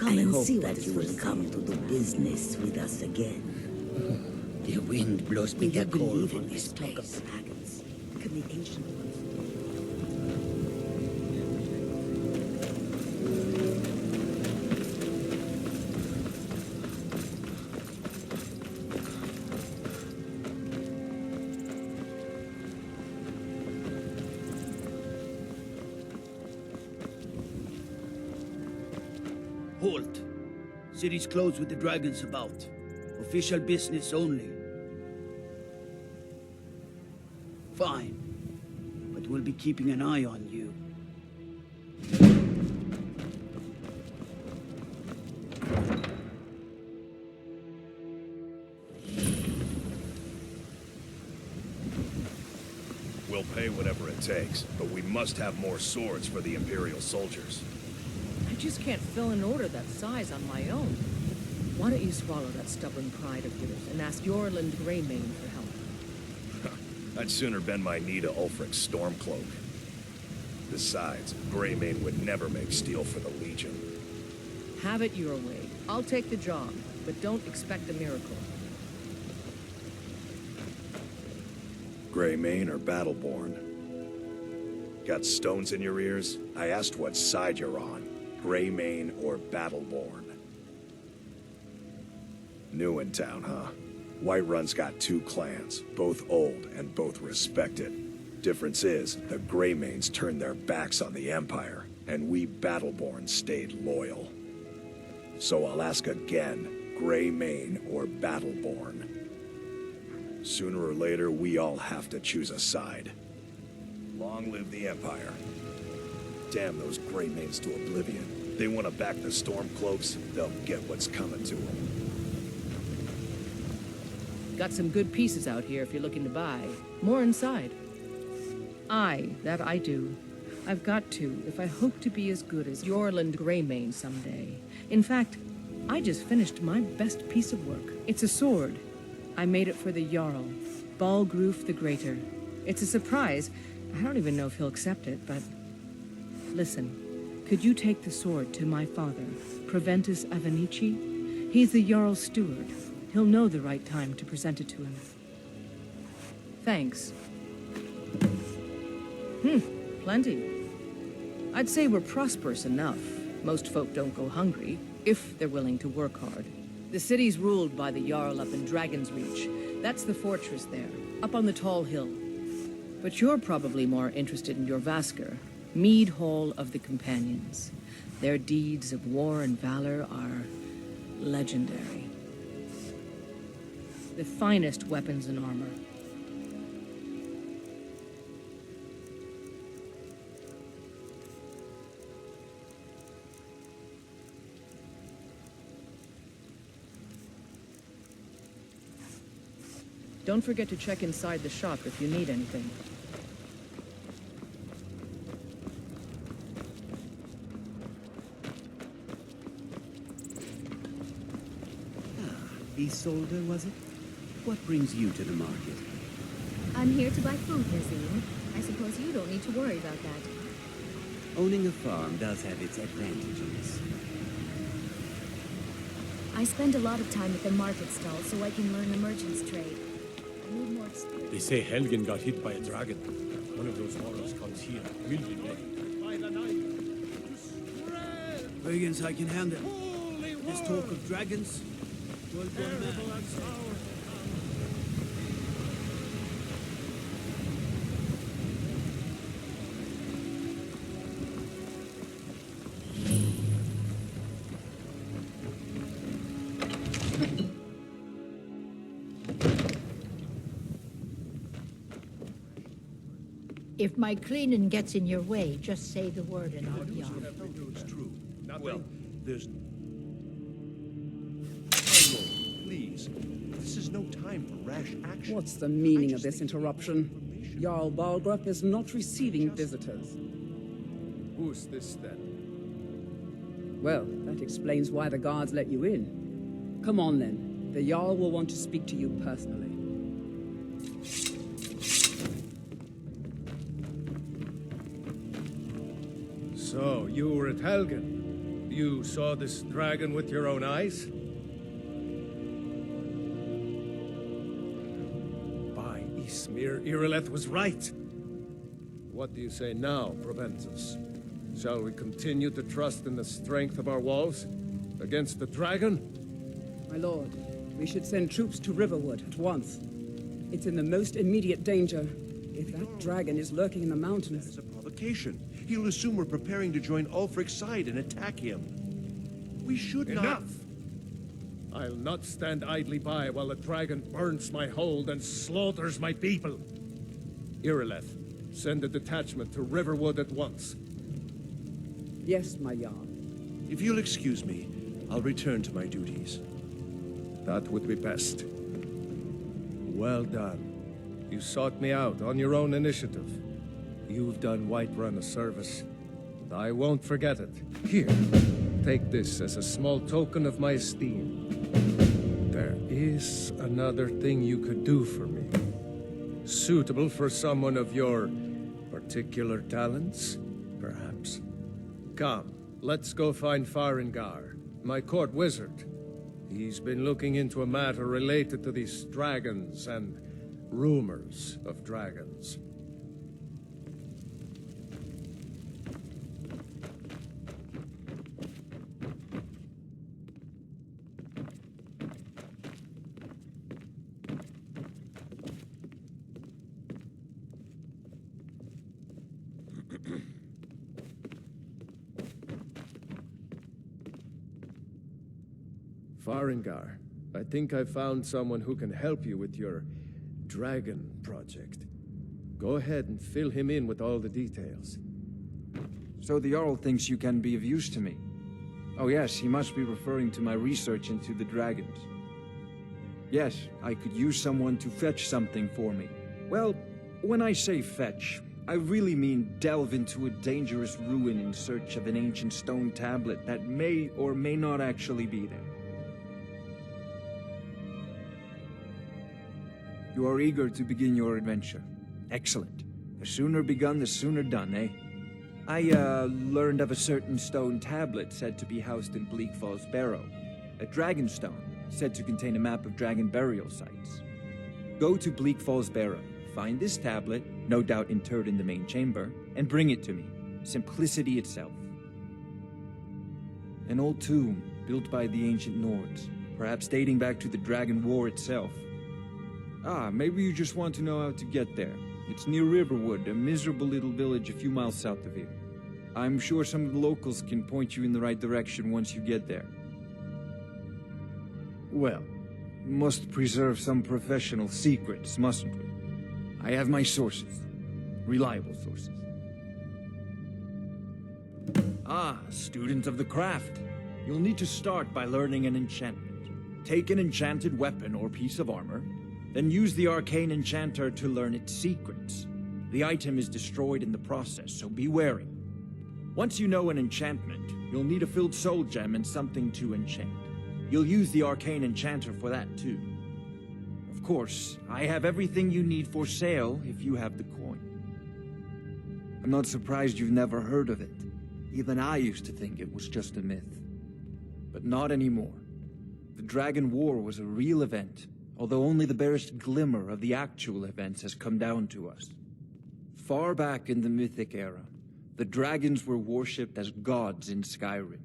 Come and see that you will come to do business with us again. The wind blows me We a do cold believe from in this this talk of place. dragons. Can the ancient ones... Halt! City's closed with the dragons about. Official business only. Fine. But we'll be keeping an eye on you. We'll pay whatever it takes, but we must have more swords for the Imperial soldiers. I just can't fill an order that size on my own. Why don't you swallow that stubborn pride of yours and ask Yorland Greymane for help? I'd sooner bend my knee to Ulfric's Stormcloak. Besides, Greymane would never make steel for the Legion. Have it your way. I'll take the job, but don't expect a miracle. Greymane or Battleborn? Got stones in your ears? I asked what side you're on. Greymane or Battleborn? New in town, huh? Whiterun's got two clans, both old and both respected. Difference is, the Greymanes turned their backs on the Empire, and we Battleborn stayed loyal. So I'll ask again, Greymane or Battleborn? Sooner or later, we all have to choose a side. Long live the Empire. Damn those Greymanes to oblivion. They want to back the Stormcloaks, they'll get what's coming to them. Got some good pieces out here if you're looking to buy. More inside. Aye, that I do. I've got to, if I hope to be as good as Yorland Greymane someday. In fact, I just finished my best piece of work. It's a sword. I made it for the Jarl, Balgruf the Greater. It's a surprise. I don't even know if he'll accept it, but... Listen, could you take the sword to my father, Proventus Avenici? He's the Jarl's steward. He'll know the right time to present it to him. Thanks. Plenty. I'd say we're prosperous enough. Most folk don't go hungry, if they're willing to work hard. The city's ruled by the Jarl up in Dragon's Reach. That's the fortress there, up on the tall hill. But you're probably more interested in your Vasker, Mead Hall of the Companions. Their deeds of war and valor are legendary. The finest weapons and armor. Don't forget to check inside the shop if you need anything. Isolde, was it? What brings you to the market? I'm here to buy food, Nazim. I suppose you don't need to worry about that. Owning a farm does have its advantages. I spend a lot of time at the market stall so I can learn the merchant's trade. I need more experience. They say Helgen got hit by a dragon. One of those horrors comes here. Will be dead. Brigands I can handle. This talk of dragons will go mad. If my cleaning gets in your way, just say the word and I'll be off. It's true. Well, there's... Please. This is no time for rash action. What's the meaning of this interruption? Jarl Balgruf is not receiving visitors. who's this then? Well, that explains why the guards let you in. Come on then. The Jarl will want to speak to you personally. So, you were at Helgen. You saw this dragon with your own eyes? By Ismir, Irileth was right. What do you say now, Proventus? Shall we continue to trust in the strength of our walls against the dragon? My lord, we should send troops to Riverwood at once. It's in the most immediate danger. If that dragon is lurking in the mountains... It's a provocation. He'll assume we're preparing to join Ulfric's side and attack him. We should not... Enough! I'll not stand idly by while the dragon burns my hold and slaughters my people. Irileth, send a detachment to Riverwood at once. Yes, my Jarl. If you'll excuse me, I'll return to my duties. That would be best. Well done. You sought me out on your own initiative. You've done Whiterun a service, and I won't forget it. Here, take this as a small token of my esteem. There is another thing you could do for me. Suitable for someone of your particular talents, perhaps. Come, let's go find Farengar, my court wizard. He's been looking into a matter related to these dragons and rumors of dragons. Farengar, I think I found someone who can help you with your dragon project. Go ahead and fill him in with all the details. So the Jarl thinks you can be of use to me. Oh yes, he must be referring to my research into the dragons. Yes, I could use someone to fetch something for me. Well, when I say fetch, I really mean delve into a dangerous ruin in search of an ancient stone tablet that may or may not actually be there. You are eager to begin your adventure. Excellent. The sooner begun, the sooner done, eh? I, learned of a certain stone tablet said to be housed in Bleak Falls Barrow. A dragon stone, said to contain a map of dragon burial sites. Go to Bleak Falls Barrow, find this tablet, no doubt interred in the main chamber, and bring it to me. Simplicity itself. An old tomb, built by the ancient Nords, perhaps dating back to the Dragon War itself. Ah, maybe you just want to know how to get there. It's near Riverwood, a miserable little village a few miles south of here. I'm sure some of the locals can point you in the right direction once you get there. Well, must preserve some professional secrets, mustn't we? I have my sources. Reliable sources. Ah, student of the craft. You'll need to start by learning an enchantment. Take an enchanted weapon or piece of armor, then use the arcane enchanter to learn its secrets. The item is destroyed in the process, so be wary. Once you know an enchantment, you'll need a filled soul gem and something to enchant. You'll use the arcane enchanter for that too. Of course, I have everything you need for sale if you have the coin. I'm not surprised you've never heard of it. Even I used to think it was just a myth. But not anymore. The Dragon War was a real event, although only the barest glimmer of the actual events has come down to us. Far back in the Mythic era, the dragons were worshipped as gods in Skyrim.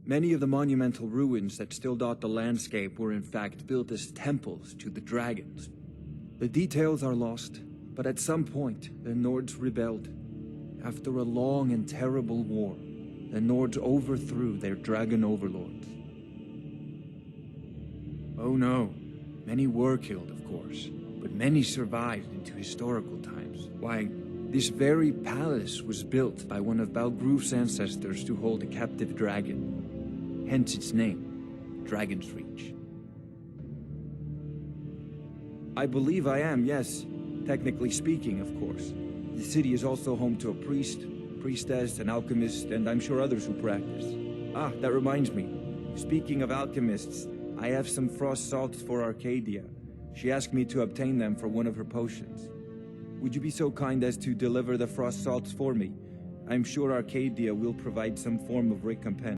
Many of the monumental ruins that still dot the landscape were in fact built as temples to the dragons. The details are lost, but at some point, the Nords rebelled. After a long and terrible war, the Nords overthrew their dragon overlords. Oh no. Many were killed, of course, but many survived into historical times. Why, this very palace was built by one of Balgruf's ancestors to hold a captive dragon. Hence its name, Dragon's Reach. I believe I am, yes. Technically speaking, of course. The city is also home to a priest, priestess, an alchemist, and I'm sure others who practice. Ah, that reminds me. Speaking of alchemists, I have some frost salts for Arcadia. She asked me to obtain them for one of her potions. Would you be so kind as to deliver the frost salts for me? I'm sure Arcadia will provide some form of recompense.